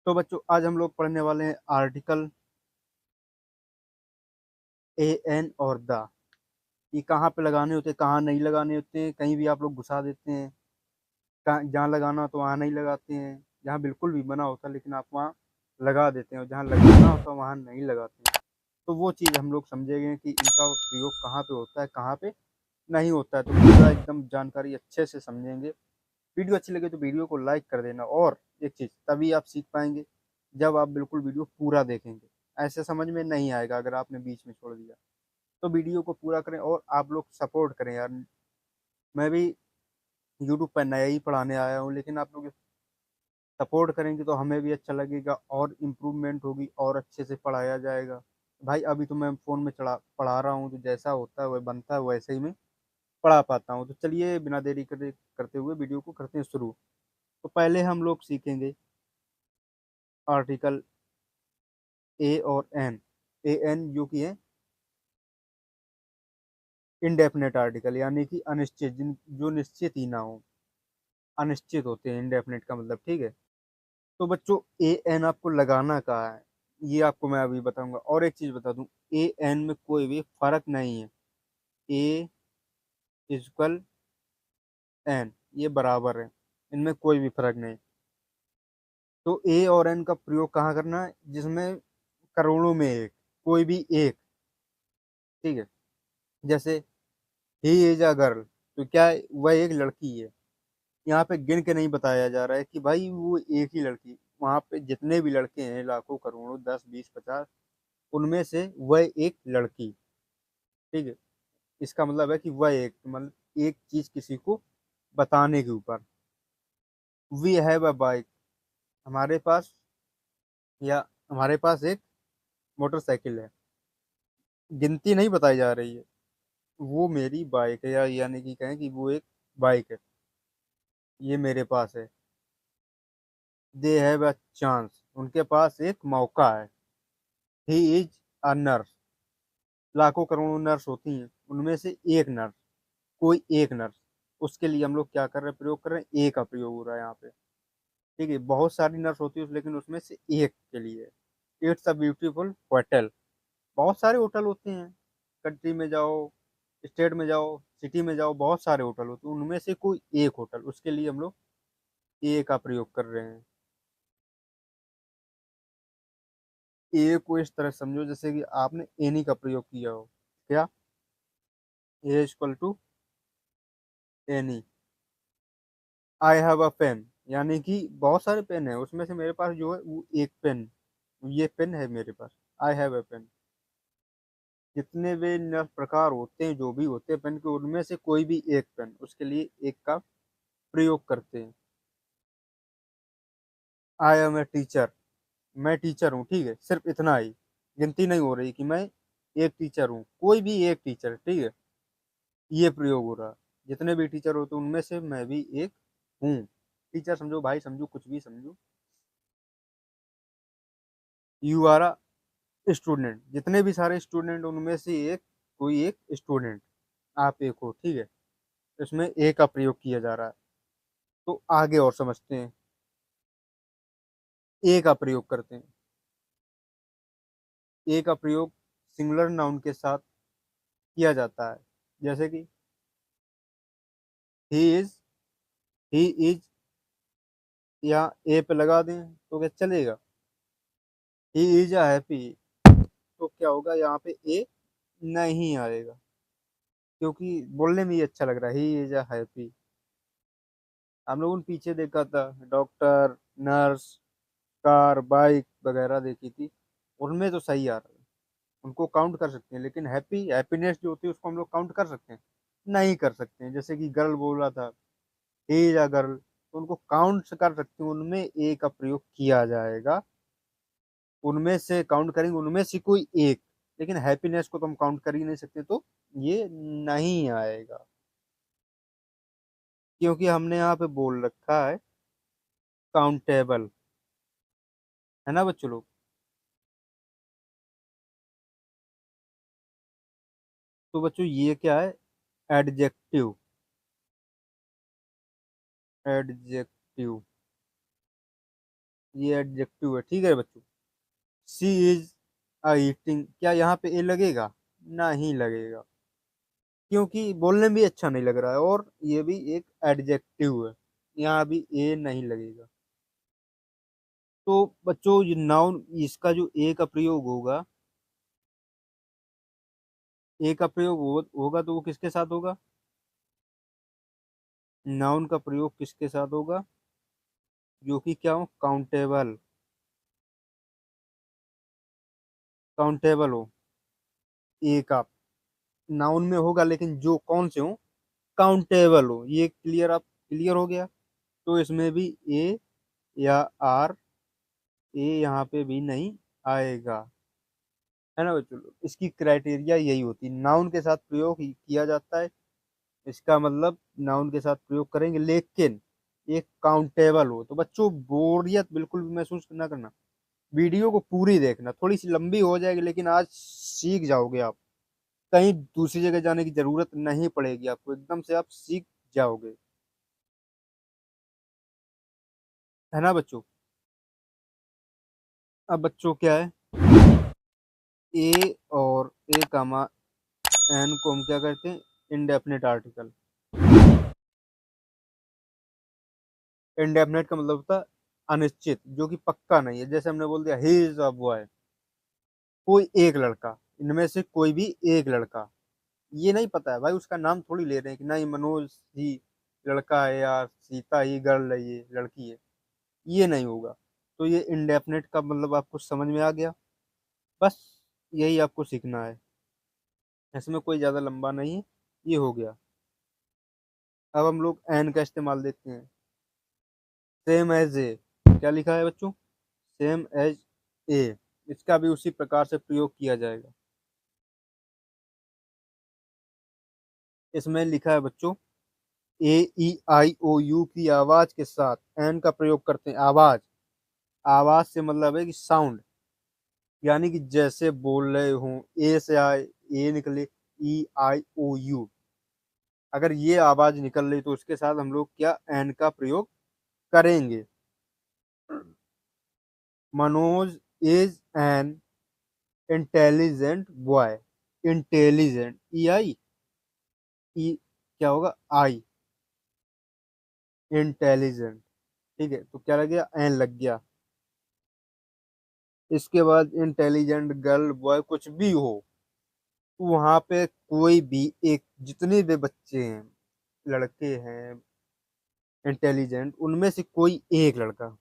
तो बच्चों आज हम लोग पढ़ने वाले हैं आर्टिकल ए एन और द। ये कहाँ पे लगाने होते हैं, कहाँ नहीं लगाने होते हैं। कहीं भी आप लोग घुसा देते हैं। जहाँ लगाना हो तो वहाँ नहीं लगाते हैं। जहाँ बिल्कुल भी मना होता है लेकिन आप वहाँ लगा देते हैं, और जहाँ लगाना होता है वहाँ नहीं लगाते हैं। तो वो चीज़ हम लोग समझेंगे कि इनका प्रयोग कहाँ पे होता है, कहाँ पे नहीं होता है। तो पूरा एकदम जानकारी अच्छे से समझेंगे। वीडियो अच्छी लगे तो वीडियो को लाइक कर देना। और एक चीज़ तभी आप सीख पाएंगे जब आप बिल्कुल वीडियो पूरा देखेंगे। ऐसे समझ में नहीं आएगा अगर आपने बीच में छोड़ दिया। तो वीडियो को पूरा करें और आप लोग सपोर्ट करें यार। मैं भी यूट्यूब पर नया ही पढ़ाने आया हूँ, लेकिन आप लोग सपोर्ट करेंगे तो हमें भी अच्छा लगेगा और इम्प्रूवमेंट होगी और अच्छे से पढ़ाया जाएगा। भाई अभी तो मैं फ़ोन में चढ़ा पढ़ा रहा हूँ, तो जैसा होता है वह बनता है, वैसे ही मैं पढ़ा पाता हूँ। तो चलिए बिना देरी करते हुए वीडियो को करते हैं शुरू। तो पहले हम लोग सीखेंगे आर्टिकल ए और एन। ए एन जो कि है इनडेफिनेट आर्टिकल, यानी कि अनिश्चित, जिन जो निश्चित ही ना हो, अनिश्चित होते हैं इनडेफिनेट का मतलब। ठीक है। तो बच्चों ए एन आपको लगाना कहाँ है, ये आपको मैं अभी बताऊंगा। और एक चीज बता दूं, ए एन में कोई भी फर्क नहीं है। ए इजकल एन, ये बराबर है, इनमें कोई भी फर्क नहीं। तो ए और एन का प्रयोग कहाँ करना है, जिसमें करोड़ों में एक, कोई भी एक। ठीक है। जैसे ही इज अ गर्ल, तो क्या है? वह एक लड़की है। यहाँ पे गिन के नहीं बताया जा रहा है कि भाई वो एक ही लड़की। वहां पे जितने भी लड़के हैं, लाखों करोड़ों, 10 20 50, उनमें से वह एक लड़की। ठीक है। इसका मतलब है कि वह एक, मतलब एक चीज किसी को बताने के ऊपर। वी हैव अ बाइक, हमारे पास, या हमारे पास एक मोटरसाइकिल है। गिनती नहीं बताई जा रही है, वो मेरी बाइक है, या यानी कि कहें कि वो एक बाइक है, ये मेरे पास है। दे हैव अ चांस, उनके पास एक मौका है। ही इज अ नर्स, लाखों करोड़ों नर्स होती हैं, उनमें से एक नर्स, कोई एक नर्स। उसके लिए हम लोग क्या कर रहे हैं, प्रयोग कर रहे हैं, ए का प्रयोग हो रहा है यहाँ पे। ठीक है। बहुत सारी नर्स होती है लेकिन उसमें से एक के लिए। इट्स अ ब्यूटीफुल होटल, बहुत सारे होटल होते हैं। कंट्री में जाओ, स्टेट में जाओ, सिटी में जाओ, बहुत सारे होटल होते हैं, उनमें से कोई एक होटल, उसके लिए हम लोग ए का प्रयोग कर रहे हैं। ए को इस तरह समझो जैसे कि आपने एनी का प्रयोग किया हो। क्या? A equal to any. I have a pen, यानी कि बहुत सारे पेन है, उसमें से मेरे पास जो है वो एक पेन, ये पेन है मेरे पास। आई हैव अ पेन। जितने भी न प्रकार होते हैं, जो भी होते हैं पेन के, उनमें से कोई भी एक पेन, उसके लिए एक का प्रयोग करते हैं। आई एम ए टीचर, मैं टीचर हूँ। ठीक है। सिर्फ इतना ही, गिनती नहीं हो रही कि मैं एक टीचर हूँ, कोई भी एक टीचर। ठीक है। ये प्रयोग हो रहा है। जितने भी टीचर होते हैं उनमें से मैं भी एक हूँ। टीचर समझो, भाई समझो, कुछ भी समझो। यू आर अ स्टूडेंट, जितने भी सारे स्टूडेंट उनमें से एक, कोई एक स्टूडेंट, आप एक हो। ठीक है। इसमें ए का प्रयोग किया जा रहा है। तो आगे और समझते हैं। ए का प्रयोग करते हैं। ए का प्रयोग सिंगुलर नाउन के साथ किया जाता है। जैसे कि ही इज, ही इज, या ए पे लगा दें तो क्या चलेगा? ही इज अ हैप्पी, तो क्या होगा यहाँ पे, ए नहीं आएगा, क्योंकि बोलने में ही अच्छा लग रहा है, ही इज अ हैप्पी। हम लोगों ने पीछे देखा था, डॉक्टर, नर्स, कार, बाइक वगैरह देखी थी, उनमें तो सही आ रहा है, उनको काउंट कर सकते हैं। लेकिन हैप्पी, हैप्पीनेस जो होती है उसको हम लोग काउंट कर सकते हैं? नहीं कर सकते हैं। जैसे कि गर्ल बोला था, ही इज अ गर्ल, तो उनको काउंट कर सकते हैं, उनमें ए का प्रयोग किया जाएगा। उनमें से काउंट करेंगे, उनमें से कोई एक। लेकिन हैप्पीनेस को तो हम काउंट कर ही नहीं सकते, तो ये नहीं आएगा, क्योंकि हमने यहाँ पे बोल रखा है काउंटेबल, है ना बच्चों लोग। तो बच्चों ये क्या है, एडजेक्टिव, एडजेक्टिव। ये एडजेक्टिव है, ठीक है बच्चों। शी इज अ ईटिंग, क्या यहाँ पे ए लगेगा? नहीं लगेगा, क्योंकि बोलने में भी अच्छा नहीं लग रहा है, और ये भी एक एडजेक्टिव है, यहाँ भी ए नहीं लगेगा। तो बच्चों ये नाउन, इसका जो ए का प्रयोग होगा, ए का प्रयोग होगा तो वो किसके साथ होगा? नाउन का प्रयोग किसके साथ होगा? जो कि क्या हो? काउंटेबल, काउंटेबल हो, ए का नाउन में होगा, लेकिन जो कौन से हो? काउंटेबल हो। ये क्लियर, आप क्लियर हो गया? तो इसमें भी ए या आर, ए यहाँ पे भी नहीं आएगा, है ना बच्चों। इसकी क्राइटेरिया यही होती है, नाउन के साथ प्रयोग किया जाता है, इसका मतलब नाउन के साथ प्रयोग करेंगे, लेकिन ये काउंटेबल हो। तो बच्चों बोरियत बिल्कुल भी महसूस ना करना, वीडियो को पूरी देखना, थोड़ी सी लंबी हो जाएगी लेकिन आज सीख जाओगे आप, कहीं दूसरी जगह जाने की जरूरत नहीं पड़ेगी आपको, एकदम से आप सीख जाओगे, है ना बच्चों। अब बच्चों क्या है, ए और ए कामा एन को हम क्या करते हैं? Indefinite article. इंडेफिनिट का मतलब होता है अनिश्चित, जो कि पक्का नहीं है। जैसे हमने बोल दिया ही इज अ बॉय, कोई एक लड़का, इनमें से कोई भी एक लड़का, ये नहीं पता है भाई, उसका नाम थोड़ी ले रहे हैं कि नहीं मनोज ही लड़का है या सीता ही गर्ल है, ये लड़की है, ये नहीं होगा। तो ये इंडेफिनिट का मतलब आपको समझ में आ गया, बस यही आपको सीखना है, इसमें कोई ज्यादा लंबा नहीं है, ये हो गया। अब हम लोग एन का इस्तेमाल देखते हैं। सेम एज ए, क्या लिखा है बच्चों? सेम एज ए, इसका भी उसी प्रकार से प्रयोग किया जाएगा। इसमें लिखा है बच्चों, ए ई आई ओ यू की आवाज के साथ एन का प्रयोग करते हैं। आवाज, आवाज से मतलब है कि साउंड, यानी कि जैसे बोल रहे हो, ए से आए, ए निकले, ई आई ओ यू, अगर ये आवाज निकल रही तो उसके साथ हम लोग क्या एन का प्रयोग करेंगे। Manoj is an intelligent boy, intelligent, E I, E क्या होगा? आई, इंटेलिजेंट, ठीक है। तो क्या लग गया? एन लग गया। इसके बाद इंटेलिजेंट गर्ल बॉय कुछ भी हो, वहां पे कोई भी एक, जितने भी बच्चे हैं, लड़के हैं इंटेलिजेंट, उनमें से कोई एक लड़का।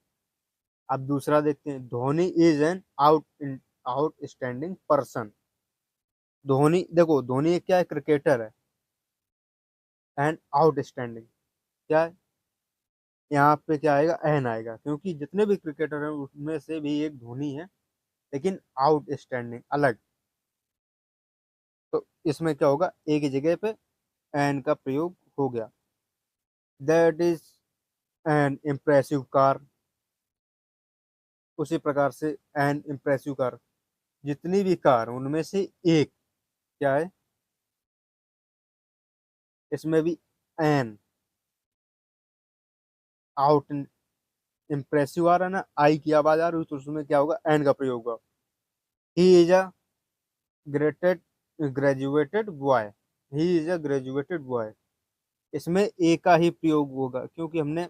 अब दूसरा देखते हैं, Dhoni is an outstanding person. Dhoni, देखो धोनी एक क्या है? क्रिकेटर है, एंड आउटस्टैंडिंग क्या है? यहाँ पे क्या आएगा? एन आएगा, क्योंकि जितने भी क्रिकेटर हैं उसमें से भी एक धोनी है, लेकिन आउटस्टैंडिंग अलग। तो इसमें क्या होगा? एक ही जगह पे एन का प्रयोग हो गया। That is an impressive car, उसी प्रकार से एन इम्प्रेसिव कार, जितनी भी कार उनमें से एक, क्या है? इसमें भी एन, आउट, इम्प्रेसिव आ रहा है ना, आई की आवाज आ रही है, तो उसमें क्या होगा? एन का प्रयोग होगा। He is a graded graduated boy, he is a graduated boy, इसमें ए का ही प्रयोग होगा, क्योंकि हमने,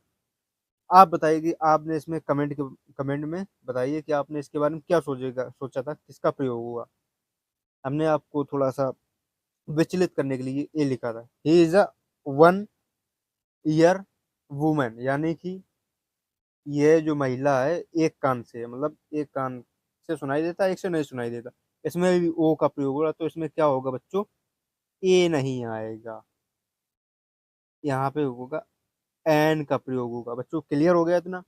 आप बताइए कि आपने इसमें कमेंट में बताइए कि आपने इसके बारे में क्या सोचा था, किसका प्रयोग हुआ। हमने आपको थोड़ा सा विचलित करने के लिए ये लिखा था। ही इज अ 1 ईयर वुमेन, यानी कि ये जो महिला है एक कान से, मतलब एक कान से सुनाई देता है, एक से नहीं सुनाई देता। इसमें भी ओ का प्रयोग हो रहा, तो इसमें क्या होगा बच्चों? ए नहीं आएगा, यहाँ पे होगा एन का प्रयोग होगा। बच्चों क्लियर हो गया इतना?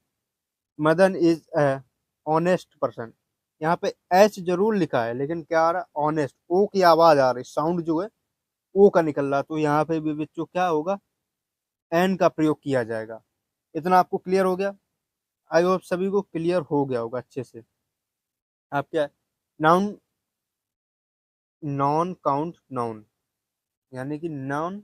Madan is a honest person, यहाँ पे एच जरूर लिखा है, लेकिन क्या आ रहा है? ऑनेस्ट, ओ की आवाज आ रही, साउंड जो है ओ का निकल रहा, तो यहाँ पे भी बच्चों क्या होगा? एन का प्रयोग किया जाएगा। इतना आपको क्लियर हो गया? आई होप सभी को क्लियर हो गया होगा अच्छे से। आप क्या, नाउन, नॉन काउंट नाउन, यानी कि नॉन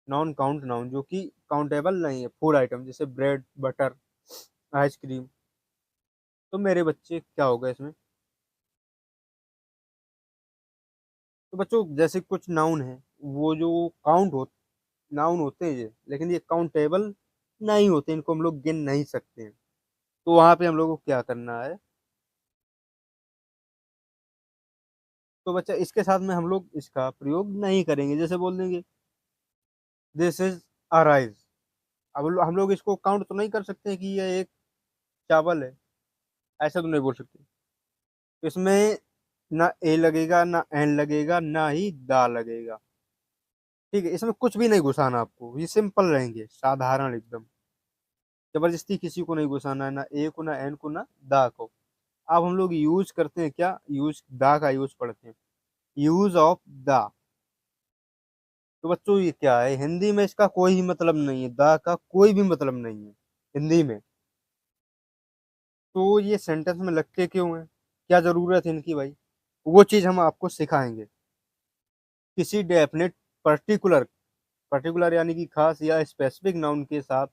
नॉन काउंट नाउन, जो कि काउंटेबल नहीं है, फूड आइटम, जैसे ब्रेड, बटर, आइसक्रीम, तो मेरे बच्चे क्या होगा इसमें? तो बच्चों जैसे कुछ नाउन है, वो जो काउंट हो नाउन होते हैं ये, लेकिन ये काउंटेबल नहीं होते, इनको हम लोग गिन नहीं सकते हैं। तो वहां पे हम लोग को क्या करना है? तो बच्चा इसके साथ में हम लोग इसका प्रयोग नहीं करेंगे। जैसे बोल देंगे दिस इज अ राइस। अब हम लोग इसको काउंट तो नहीं कर सकते कि ये एक चावल है, ऐसा तो नहीं बोल सकते। इसमें ना ए लगेगा, ना एन लगेगा, ना ही दा लगेगा। ठीक है, इसमें कुछ भी नहीं घुसाना आपको, ये सिंपल रहेंगे, साधारण एकदम। जबरदस्ती किसी को नहीं घुसाना है, ना ए को, ना एन को, ना दा को। अब हम लोग यूज करते हैं क्या? यूज दा का यूज पढ़ते हैं, यूज ऑफ दा। तो बच्चों ये क्या है? हिंदी में इसका कोई ही मतलब नहीं है, दा का कोई भी मतलब नहीं है हिंदी में। तो ये सेंटेंस में लगते क्यों हैं? क्या जरूरत है इनकी भाई? वो चीज हम आपको सिखाएंगे। किसी डेफिनेट पर्टिकुलर, पर्टिकुलर यानी कि खास या स्पेसिफिक नाउन के साथ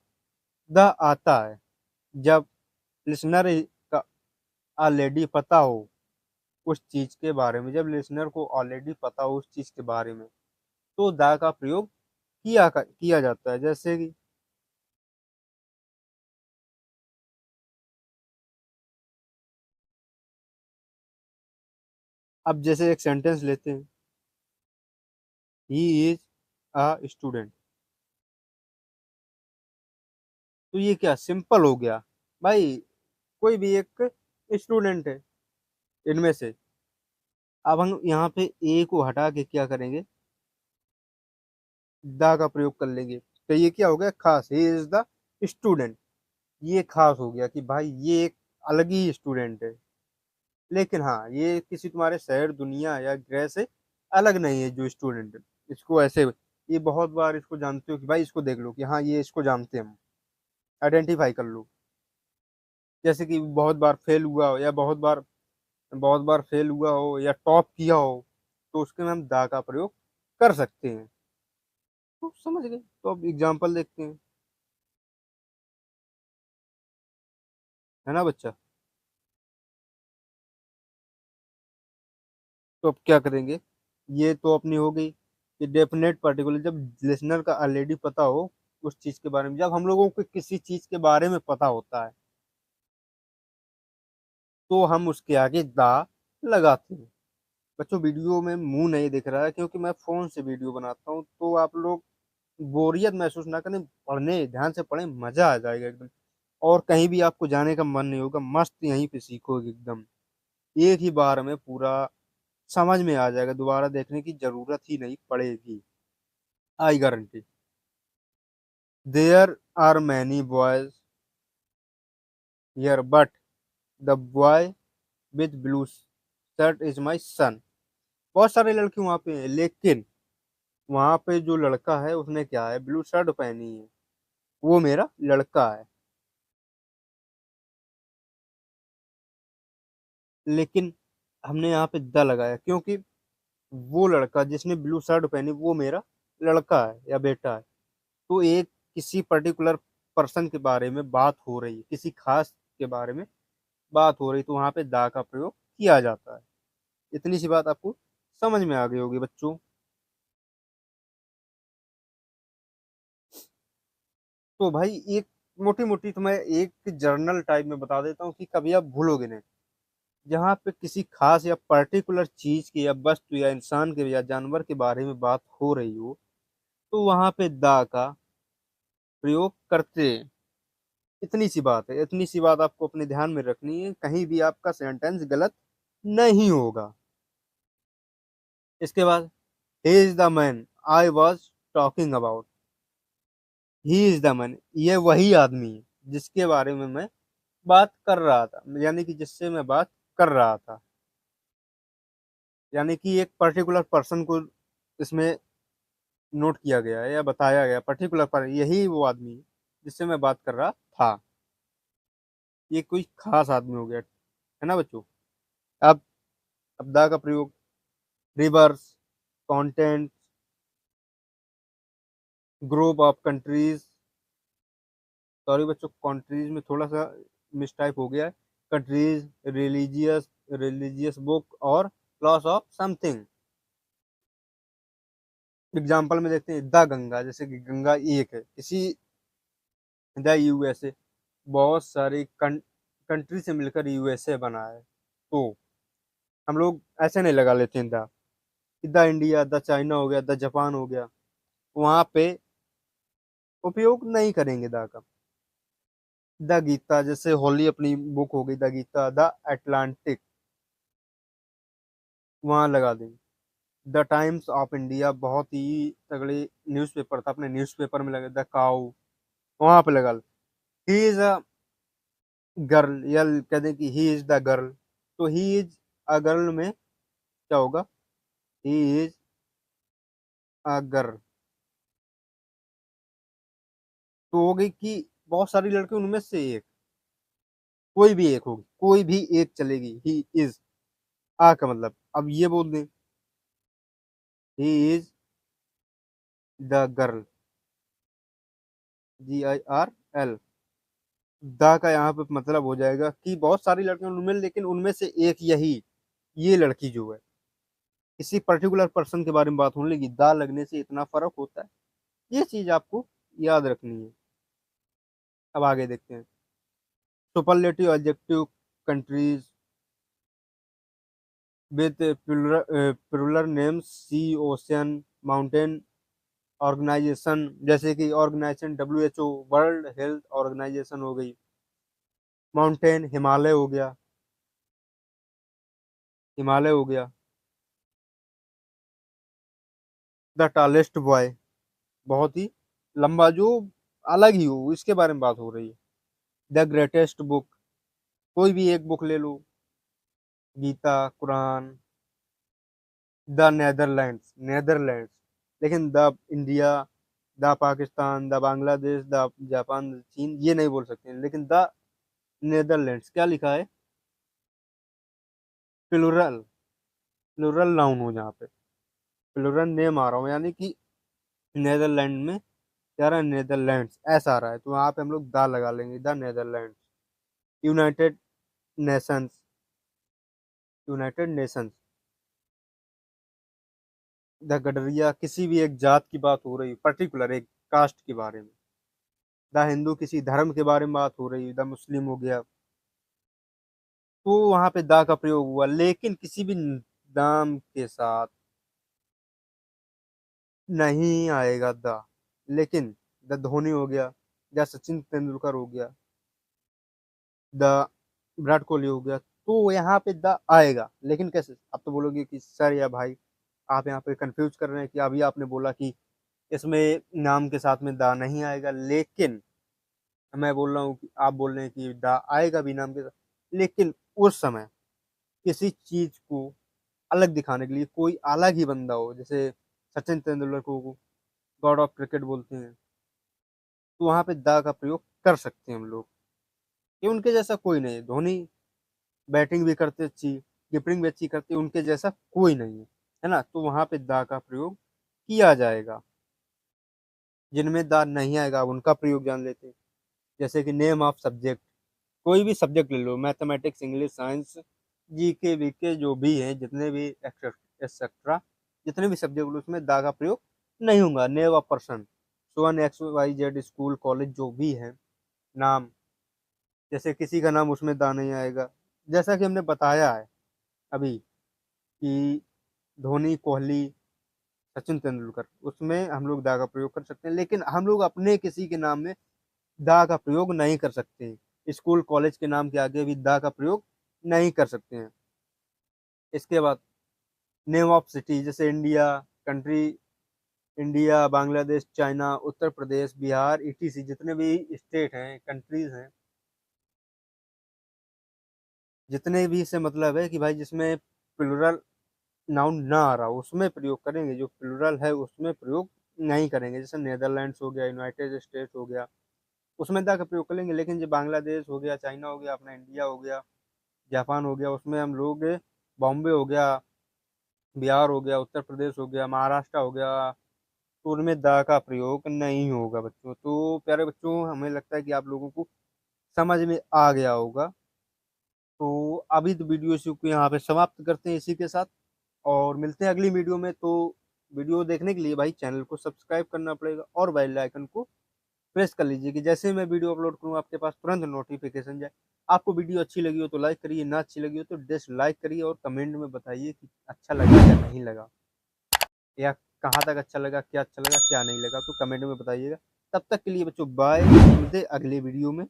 द आता है जब लिसनर का ऑलरेडी पता हो उस चीज के बारे में, जब लिसनर को ऑलरेडी पता हो उस चीज के बारे में, तो द का प्रयोग किया जाता है। जैसे कि अब जैसे एक सेंटेंस लेते हैं, ही इज अ स्टूडेंट। तो ये क्या सिंपल हो गया भाई? कोई भी एक स्टूडेंट है इनमें से। अब हम यहाँ पे ए को हटा के क्या करेंगे? द का प्रयोग कर लेंगे, तो ये क्या हो गया? खास, ही इज द स्टूडेंट। ये खास हो गया कि भाई ये एक अलग ही स्टूडेंट है। लेकिन हाँ, ये किसी तुम्हारे शहर दुनिया या ग्रह से अलग नहीं है जो स्टूडेंट है। इसको ऐसे, ये बहुत बार इसको जानते हो कि भाई इसको देख लो कि हाँ ये इसको जानते हैं हम, आइडेंटिफाई कर लो। जैसे कि बहुत बार फेल हुआ हो, या बहुत बार फेल हुआ हो या टॉप किया हो, तो उसके में हम दा का प्रयोग कर सकते हैं। तो समझ गए? तो अब एग्जाम्पल देखते हैं, है ना बच्चा? तो अब क्या करेंगे? ये तो अपनी हो गई कि डेफिनेट पर्टिकुलर, जब लिसनर का ऑलरेडी पता हो उस चीज के बारे में, जब हम लोगों को किसी चीज के बारे में पता होता है, तो हम उसके आगे दा लगाते हैं। बच्चों वीडियो में मुंह नहीं दिख रहा है क्योंकि मैं फोन से वीडियो बनाता हूँ, तो आप लोग बोरियत महसूस ना करें, पढ़ने ध्यान से पढ़ें, मजा आ जाएगा एकदम। और कहीं भी आपको जाने का मन नहीं होगा, मस्त यहीं पे सीखोगे एकदम, एक ही बार में पूरा समझ में आ जाएगा, दोबारा देखने की जरूरत ही नहीं पड़ेगी, I guarantee. There are many boys here but the boy with blue shirt is my son. बहुत सारे लड़के वहां पे हैं, लेकिन वहां पे जो लड़का है उसने क्या है? ब्लू शर्ट पहनी है, वो मेरा लड़का है। लेकिन हमने यहाँ पे द लगाया क्योंकि वो लड़का जिसने ब्लू शर्ट पहनी वो मेरा लड़का है या बेटा है। तो एक किसी पर्टिकुलर पर्सन के बारे में बात हो रही है, किसी खास के बारे में बात हो रही, तो वहां पे दा का प्रयोग किया जाता है। इतनी सी बात आपको समझ में आ गई होगी बच्चों। तो भाई एक मोटी मोटी तो मैं एक जर्नल टाइप में बता देता हूँ कि कभी आप भूलोगे नहीं। जहाँ पे किसी खास या पर्टिकुलर चीज की या वस्तु या इंसान के या जानवर के बारे में बात हो रही हो, तो वहां पे दा का प्रयोग करते हैं। इतनी सी बात है, इतनी सी बात आपको अपने ध्यान में रखनी है, कहीं भी आपका सेंटेंस गलत नहीं होगा। इसके बाद, he is the man I was talking about. He is the man, ये वही आदमी है जिसके बारे में मैं बात कर रहा था, यानी कि जिससे मैं बात कर रहा था। यानी कि एक पर्टिकुलर पर्सन को इसमें नोट किया गया है या बताया गया, पर्टिकुलर पर यही वो आदमी है जिससे मैं बात कर रहा था। ये कोई खास आदमी हो गया, है ना बच्चों? अब द का प्रयोग reverse, content, group of countries. Sorry बच्चों, कंट्रीज में थोड़ा सा मिसटाइप हो गया है, कंट्रीज, रिलीजियस बुक और लॉस ऑफ समथिंग। एग्जाम्पल में देखते हैं द गंगा, जैसे कि गंगा एक है, इसी द यूएसए, बहुत सारी कंट्री से मिलकर यूएसए बना है। तो हम लोग ऐसे नहीं लगा लेते हैं द इंडिया, द चाइना हो गया, द जापान हो गया, वहां पे उपयोग नहीं करेंगे द का। द गीता, जैसे होली अपनी बुक हो गई द गीता, द अटलांटिक, वहां लगा देंगे। द टाइम्स ऑफ इंडिया बहुत ही तगड़ी न्यूज़पेपर था, अपने न्यूज़पेपर में लगा द काउ, वहां पे लगा। ही इज अ गर्ल, या कहते हैं कि ही इज द गर्ल, तो ही इज अ गर्ल में क्या होगा, ही इज अ गर्ल। तो हो गई कि बहुत सारी लड़की, उनमें से एक, कोई भी एक होगी, कोई भी एक चलेगी। ही इज, आ का मतलब अब ये बोल दें, he is the girl, GIRL। The का यहाँ पे मतलब हो जाएगा कि बहुत सारी लड़कियां उनमें, लेकिन उनमें से एक यही, ये लड़की जो है, किसी पर्टिकुलर पर्सन के बारे में बात होने लगी, दा लगने से इतना फर्क होता है। ये चीज आपको याद रखनी है। अब आगे देखते हैं। Superlative adjective countries with plural names, sea, ocean, mountain, organization, जैसे कि organization WHO, world health organization हो गई। माउंटेन, हिमालय हो गया, हिमालय हो गया। द टॉलेस्ट बॉय, बहुत ही लंबा, जो अलग ही हो, इसके बारे में बात हो रही है। द ग्रेटेस्ट बुक, कोई भी एक बुक ले लो, Gita, Quran. The Netherlands, Netherlands, लेकिन the India, the Pakistan, the Bangladesh, the Japan, चीन, ये नहीं बोल सकते हैं, लेकिन द नेदरलैंड्स क्या लिखा है, प्लूरल, प्लूरल नाउन हो जहाँ पे, प्लूरल नेम आ रहा हो, यानी कि नेदरलैंड में क्या रहा है, नेदरलैंड्स ऐसा आ रहा है, तो वहाँ पे हम लोग द लगा लेंगे, the Netherlands. United Nations, United Nations. The गडरिया, किसी भी एक जात की बात हो रही है, पर्टिकुलर एक कास्ट के बारे में। द हिंदू, किसी धर्म के बारे में बात हो रही है, द मुस्लिम हो गया, तो वहां पे द का प्रयोग हुआ, लेकिन किसी भी नाम के साथ नहीं आएगा द। लेकिन द धोनी हो गया, या सचिन तेंदुलकर हो गया, द विराट कोहली हो गया, तो यहाँ पे द आएगा। लेकिन कैसे, आप तो बोलोगे कि सर या भाई, आप यहाँ पे कंफ्यूज कर रहे हैं कि अभी आपने बोला कि इसमें नाम के साथ में द नहीं आएगा, लेकिन मैं बोल रहा हूँ कि आप बोल रहे हैं कि द आएगा भी नाम के साथ, लेकिन उस समय किसी चीज को अलग दिखाने के लिए कोई अलग ही बंदा हो, जैसे सचिन तेंदुलकर को गॉड ऑफ क्रिकेट बोलते हैं, तो वहां पे द का प्रयोग कर सकते हैं हम लोग, कि उनके जैसा कोई नहीं है। धोनी बैटिंग भी करते अच्छी, कीपिंग भी अच्छी करते, उनके जैसा कोई नहीं है ना, तो वहां पे द का प्रयोग किया जाएगा। जिनमें द नहीं आएगा, अब उनका प्रयोग जान लेते हैं। जैसे कि नेम ऑफ सब्जेक्ट, कोई भी सब्जेक्ट ले लो, मैथमेटिक्स, इंग्लिश, साइंस, GK वीके, जो भी है, जितने भी एक्सेट्रा, जितने भी सब्जेक्ट लो, उसमें दा का प्रयोग नहीं होगा। Name of person, Suvan, XYZ, school, college, जो भी है नाम, जैसे किसी का नाम, उसमें दा नहीं आएगा। जैसा कि हमने बताया है अभी कि धोनी, कोहली, सचिन तेंदुलकर, उसमें हम लोग दा का प्रयोग कर सकते हैं, लेकिन हम लोग अपने किसी के नाम में दा का प्रयोग नहीं कर सकते। स्कूल, कॉलेज के नाम के आगे भी दा का प्रयोग नहीं कर सकते हैं। इसके बाद नेम ऑफ सिटी, जैसे India country, India, Bangladesh, China, Uttar Pradesh, Bihar, ETC, जितने भी स्टेट हैं, कंट्रीज हैं, जितने भी से मतलब है कि भाई जिसमें प्लूरल नाउन ना आ रहा हो, उसमें प्रयोग करेंगे, जो प्लूरल है उसमें प्रयोग नहीं करेंगे। जैसे नेदरलैंड्स हो गया, यूनाइटेड स्टेट्स हो गया, उसमें दा का प्रयोग करेंगे, लेकिन जो बांग्लादेश हो गया, चाइना हो गया, अपना इंडिया हो गया, जापान हो गया, उसमें हम लोग बॉम्बे हो गया, बिहार हो गया, उत्तर प्रदेश हो गया, महाराष्ट्र हो गया, तो उनमें द का प्रयोग नहीं होगा बच्चों। तो प्यारे बच्चों, हमें लगता है कि आप लोगों को समझ में आ गया होगा तो अभी तो वीडियो इसी को यहाँ पे समाप्त करते हैं इसी के साथ, और मिलते हैं अगली वीडियो में। तो वीडियो देखने के लिए भाई चैनल को सब्सक्राइब करना पड़ेगा और बेल आइकन को प्रेस कर लीजिए कि जैसे मैं वीडियो अपलोड करूँ आपके पास तुरंत नोटिफिकेशन जाए। आपको वीडियो अच्छी लगी हो तो लाइक करिए, ना अच्छी लगी हो तो डिसलाइक करिए, और कमेंट में बताइए कि अच्छा लगा या नहीं लगा, या कहाँ तक अच्छा लगा, क्या अच्छा लगा क्या नहीं लगा, तो कमेंट में बताइएगा। तब तक के लिए बच्चों बाय, मिलते हैं अगले वीडियो में।